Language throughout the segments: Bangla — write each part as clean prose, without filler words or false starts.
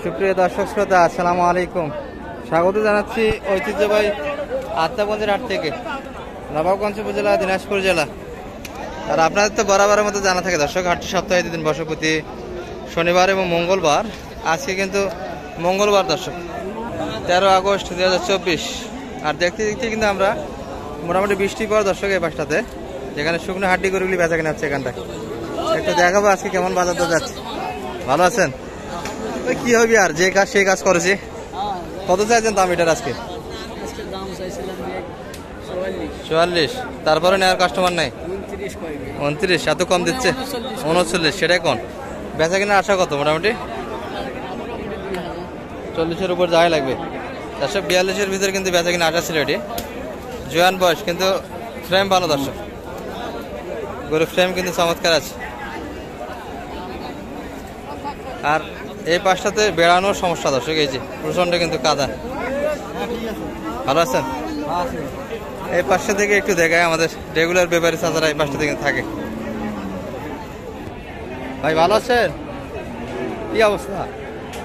সুপ্রিয় দর্শক শ্রোতা, আসসালামু আলাইকুম। স্বাগত জানাচ্ছি ঐতিহ্যবাহী আত্মাগঞ্জের হাট থেকে, নবাবগঞ্জ উপজেলা, দিনাজপুর জেলা। আর আপনাদের তো বরাবরের মতো জানা থাকে দর্শক, হাটটি সপ্তাহে 2 দিন বসে, প্রতি শনিবার এবং মঙ্গলবার। আজকে কিন্তু মঙ্গলবার দর্শক, 13 আগস্ট 2024। আর দেখতে দেখতে কিন্তু আমরা মোটামুটি বৃষ্টির পর দর্শক এই পাশটাতে, যেখানে শুকনো হাড্ডি গরুগুলি বেচা কেনা হচ্ছে, এখানটা একটু দেখাবো আজকে কেমন বাজার দর যাচ্ছে। ভালো আছেন? কি হবে আর, যে কাজ সেই কাজ করেছি। কত চাইছেন দাম এটার আজকে? 44। তারপরে নেওয়ার কাস্টমার নাই? 29। এত কম দিচ্ছে? 39। সেটাই কোন বেচা কিনা আশা কত? মোটামুটি 40-এর উপর যাই লাগবে। 442-এর ভিতরে কিন্তু বেচা কিনা আশা ছিল। এটি জোয়ান বয়স, কিন্তু ফ্রেম ভালো দর্শক, গরুর ফ্রেম কিন্তু চমৎকার আছে। আর এই পাশটাতে বেড়ানোর সমস্যা দর্শক, এই যে প্রচন্ড কিন্তু কাদা। ভালো আছেন? এই পাশটা থেকে একটু দেখায়, আমাদের রেগুলার ব্যাপারী চাচারা এই পাশটা থেকে থাকে। ভাই ভালো আছেন? কি অবস্থা?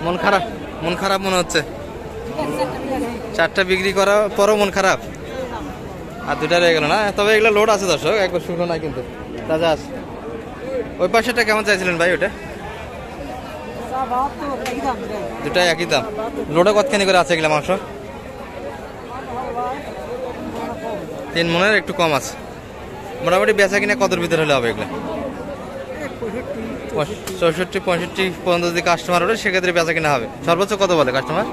মন খারাপ? মন খারাপ মনে হচ্ছে। 4টা বিক্রি করার পরও মন খারাপ, আর 2টা রয়ে গেল না। তবে এগুলো লোড আছে দর্শক, একবার শুকনো নাই কিন্তু তাজা আছে। ওই পাশেটা কেমন চাইছিলেন ভাই? ওটা 2টাই একই দাম। লোডে কতখানি করে আছে এগুলো মাংস? 3 মনের একটু কম আছে। মোটামুটি বেচা কিনা কতর ভিতরে হলে হবে এগুলো? 64-65 পর্যন্ত যদি কাস্টমার ওঠে, সেক্ষেত্রে বেচা কিনা হবে। সর্বোচ্চ কত বলে কাস্টমার?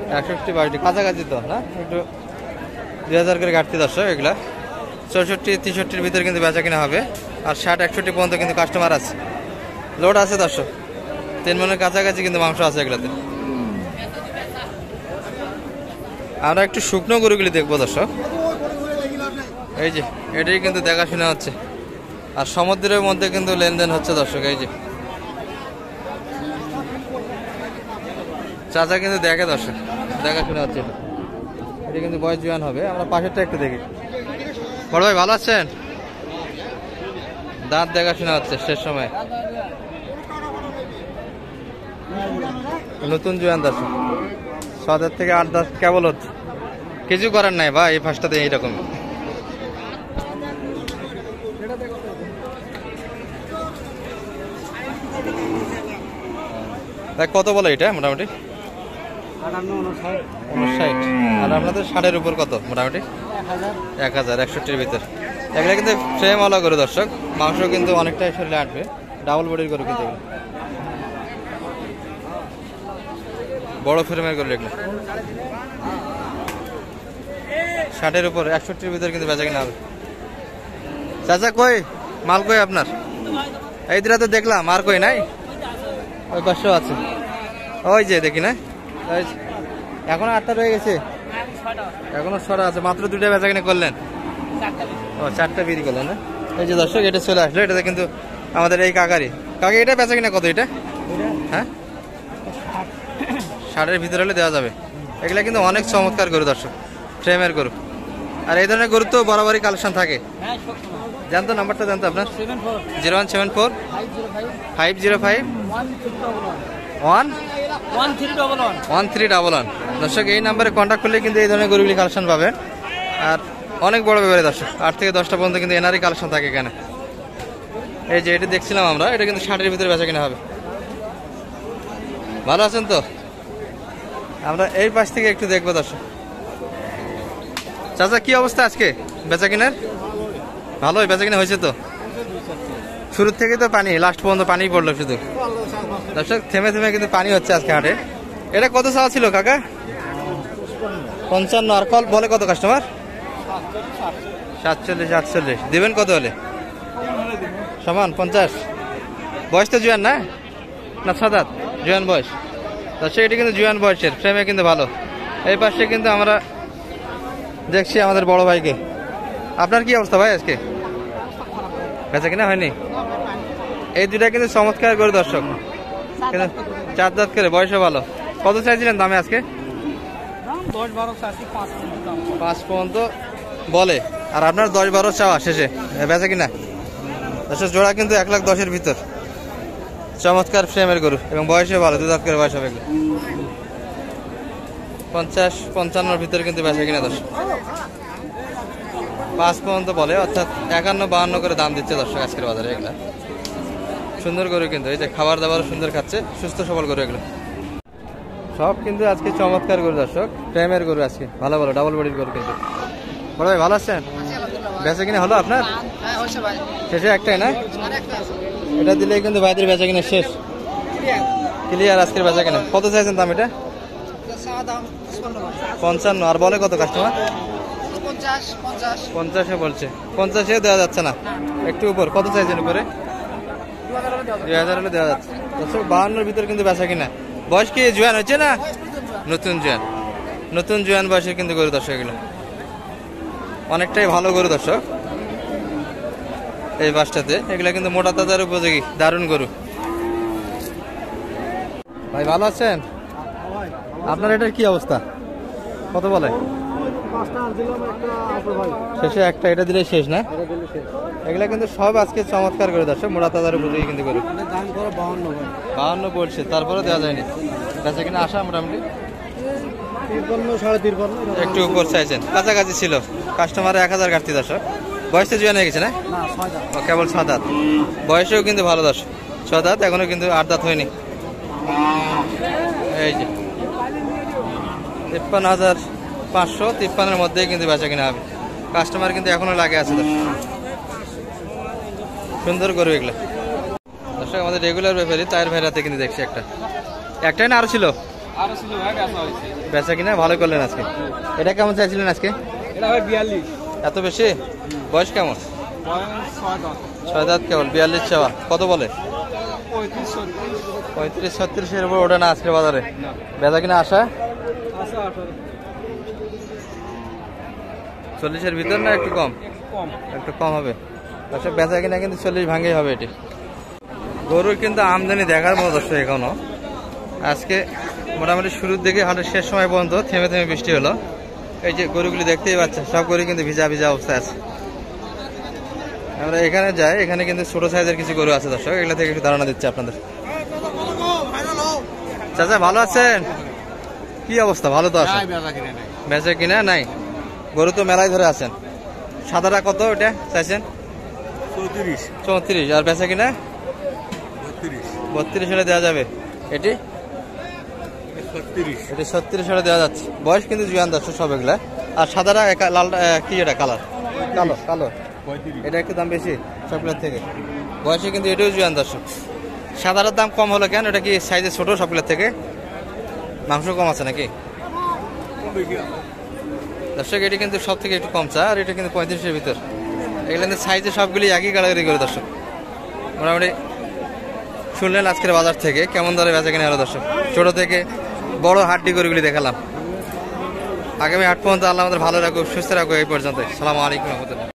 61-62 কাছাকাছি তো না, একটু 2000 করে ঘাটতি দর্শক। এগুলা 64-63-র ভিতরে কিন্তু বেচা কিনা হবে। আর 60-61 পর্যন্ত কিন্তু কাস্টমার আছে, লোড আছে দর্শক। 3 মনের কাছাকাছি কিন্তু মাংস আছে এগুলাতে। আমরা একটু শুকনো গরুগুলি দেখবো দর্শক। এই যে এটাই কিন্তু দেখাশোনা হচ্ছে, আর সমুদ্রের মধ্যে কিন্তু লেনদেন হচ্ছে দর্শক। এই যে চাচা কিন্তু দেখে দর্শক, দেখাশোনা হচ্ছে। এটা কিন্তু বয়স জোয়ান হবে। আমরা পাশেরটা একটু দেখি। বড় ভাই ভালো আছেন? দাঁত দেখাশোনা হচ্ছে শেষ সময়। নতুন জোয়ান দর্শক, 7 থেকে 8 দাঁত কেবল হচ্ছে। কিছু করার নাই ভাই, এই ফার্স্টটাতে এইরকম। কত বলে এটা মোটামুটি? 59। আর আপনাদের 60-এর উপর কত মোটামুটি? 1000, 61-র ভিতর। এগুলো কিন্তু ফ্রেম আলা করে দর্শক, মাংস কিন্তু অনেকটাই শরীরে আটবে। ডাবল বডির করে কিন্তু এগুলো বড় ফ্রেমের করে এগুলো। 60-এর উপর, 61-র ভিতর কিন্তু বেচা কিনা হবে। চাচা কই মাল, কই আপনার? এই দিরা তো দেখলাম, আর কই নাই? ওই পাশেও আছে, ওই যে দেখি না। এখনো 8টা রয়ে গেছে, এখনো 6টা আছে। মাত্র 2টা বেচা কিনা করলেন? ও 4টা বিক্রি করলেন না? এই যে দর্শক, এটা চলে আসলো। এটাতে কিন্তু আমাদের এই কাকারি এটা বেচা কিনা কত? এটা হ্যাঁ 60-এর ভিতরে হলে দেওয়া যাবে। এগুলা কিন্তু অনেক চমৎকার গরু দর্শক, ফ্রেমের গরু। আর এই ধরনের গরু তো বরাবরই কালেকশন থাকে। জানতো নাম্বারটা? জানতো আপনার? 0174 505 1311। দর্শক এই নাম্বারে কন্ট্যাক্ট করলে কিন্তু এই ধরনের গরুগুলি কালেকশন পাবেন। আর অনেক বড় ব্যাপারে দর্শক, 8 থেকে 10টা পর্যন্ত কিন্তু এনারই কালেকশন থাকে এখানে। এই যে এটা দেখছিলাম আমরা, এটা কিন্তু 60-এর ভিতরে বেচা কিনা হবে। ভালো আছেন তো? আমরা এই পাশ থেকে একটু দেখবো দর্শক। চাচা কি অবস্থা আজকে বেচা কিনার? ভালোই বেচা কিনা হয়েছে তো? শুরুর থেকে তো পানি, লাস্ট পর্যন্ত পানি পড়লো শুধু দর্শক। থেমে থেমে কিন্তু পানি হচ্ছে আজকে হাটে। এটা কত চাওয়া ছিল কাকা? 55। আর কল বলে কত কাস্টমার? 47-48 দিবেন কত হলে? সমান 50। বয়স তো জোয়ান না? না 7 জোয়ান বয়স দর্শক। এটা কিন্তু জোয়ান বয়সের, ফ্রেমে কিন্তু ভালো। এই পাশে কিন্তু আমরা দেখছি আমাদের বড় ভাইকে। আপনার কি অবস্থা ভাই আজকে? বেচা কিনা হয়নি? এই 2টা কিন্তু চমৎকার করে দর্শক, কিন্তু 4 দাঁত করে, বয়সও ভালো। কত চাইছিলেন দামে আজকে? 5 পর্যন্ত বলে, আর আপনার 10-12 চাওয়া শেষে বেচা কিনা। দর্শক জোড়া কিন্তু 1,10,000-এর ভিতর। চমৎকার ফ্রেমের গরু এবং বয়সে ভালো, 2 দাঁত করে বয়স হবে এগুলো। 50-55 ভিতরে কিন্তু বেচা কিনা দর্শক। 5 পর্যন্ত বলে, অর্থাৎ 51-52 করে দাম দিচ্ছে দর্শক আজকের বাজারে। এগুলা সুন্দর গরু কিন্তু, এই যে খাবার দাবার সুন্দর খাচ্ছে, সুস্থ সবল গরু এগুলো সব কিন্তু আজকে চমৎকার গরু দর্শক, ফ্রেমের গরু আজকে ভালো ভালো ডাবল বডির গরু কিন্তু। বড় ভাই ভালো আছেন? বেচা কিনা হলো আপনার? শেষে একটাই না, এটা দিলে কিন্তু ভাইদের বেচা কিনা শেষ, ক্লিয়ার আজকের বেচা কিনা। কত চাইছেন দাম এটা? 55। আর বলে কত কাস্টমার? 50 বলছে। 50 দেওয়া যাচ্ছে না, একটু উপর। কত চাইছেন উপরে? 2000 হলে দেওয়া যাচ্ছে দর্শক। 52 ভিতরে কিন্তু বেচা কিনা। বয়স কি জোয়ান হচ্ছে না? নতুন জোয়ান বয়সের কিন্তু গরু দর্শক এগুলো, অনেকটাই ভালো গরু দর্শক। এই বাসটাতে এগুলা কিন্তু মোটা তাজার উপযোগী, দারুণ গরু। ভাই ভালো আছেন? আপনার এটার কি অবস্থা, কত বলে? শেষে একটা, এটা দিলে শেষ না? এগুলা কিন্তু সব আজকে চমৎকার করে দর্শক, মোটা তাজার উপযোগী কিন্তু গরু। 52 বলছে, তারপরে দেওয়া যায়নি। বেচা কিনা আসা মোটামুটি 53-53, একটু উপর চাইছেন, কাছাকাছি ছিল। কাস্টমার 1000 ঘাটতি দর্শক। বয়সে জোয়ান হয়ে গেছে না? কেবল 6 দাঁত। বয়সেও কিন্তু ভালো দর্শক, 6 দাঁত, এখনো কিন্তু 8 দাঁত হয়নি। এই যে 53,553 মধ্যেই কিন্তু বেচা কিনা হবে। কাস্টমার কিন্তু এখনো লাগে আছে দর্শক, সুন্দর গরু এগুলো দর্শক। আমাদের রেগুলার ব্যাপারে তায়ের ভাইরাতে কিন্তু দেখছি একটাই না আরো ছিল? বেচা কিনা ভালো করলেন আজকে। এটা কেমন চাইছিলেন আজকে? এত বেশি? বয়স কেমন? 6 দাঁত কেবল, 42 চাওয়া। কত বলে? 35-36 উপর ওঠে না আজকের বাজারে। বেচা কিনা আসা 40-এর ভিতর না একটু কম? একটু কম হবে দর্শক। বেচা কিনা কিন্তু 40 ভাঙেই হবে এটি। গরুর কিন্তু আমদানি দেখার মতো দর্শক এখনো। আজকে মোটামুটি শুরুর দিকে হাটের শেষ সময় পর্যন্ত থেমে থেমে বৃষ্টি হলো। এই যে গরুগুলি দেখতেই পাচ্ছেন, সব গরু কিন্তু ভিজা ভিজা অবস্থায় আছে। আমরা এখানে যাই, এখানে কিন্তু ছোট সাইজের কিছু গরু আছে দর্শক, এগুলো থেকে একটু ধারণা দিচ্ছি আপনাদের। চাচা ভালো আছেন? কি অবস্থা? ভালো তো আছে, বেচা কিনা নাই? গরু তো মেলায় ধরে আছেন। সাদাটা কত ওটা চাইছেন? 34। আর বেচা কিনা 32 হলে দেওয়া যাবে। এটি 36 হলে দেওয়া যাচ্ছে। বয়স কিন্তু জুয়ান দর্শক সব এগুলা। আর সাদাটা লালটা কি, এটা কালার কালো, এটা একটু দাম বেশি সবগুলোর থেকে। বয়সে কিন্তু এটাও জুয়ান দর্শক। সাদাটার দাম কম হলো কেন? এটা কি সাইজে ছোট সবগুলোর থেকে? মাংস কম আছে নাকি দর্শক? এটি কিন্তু সব থেকে একটু কম চা, আর এটা কিন্তু 35-এর ভিতর। এগুলো কিন্তু সাইজে সবগুলি একই কালারি করে দর্শক। মোটামুটি শুনলেন আজকের বাজার থেকে কেমন দরে বেচা কিনা হলো দর্শক। ছোট থেকে বড় হাড্ডি গরুগুলি দেখালাম। আগামী 8 পর্যন্ত আল্লাহ আমাদের ভালো রাখুক, সুস্থ রাখুক। এই পর্যন্ত, সালামু আলাইকুম রহমতুল্লাহ।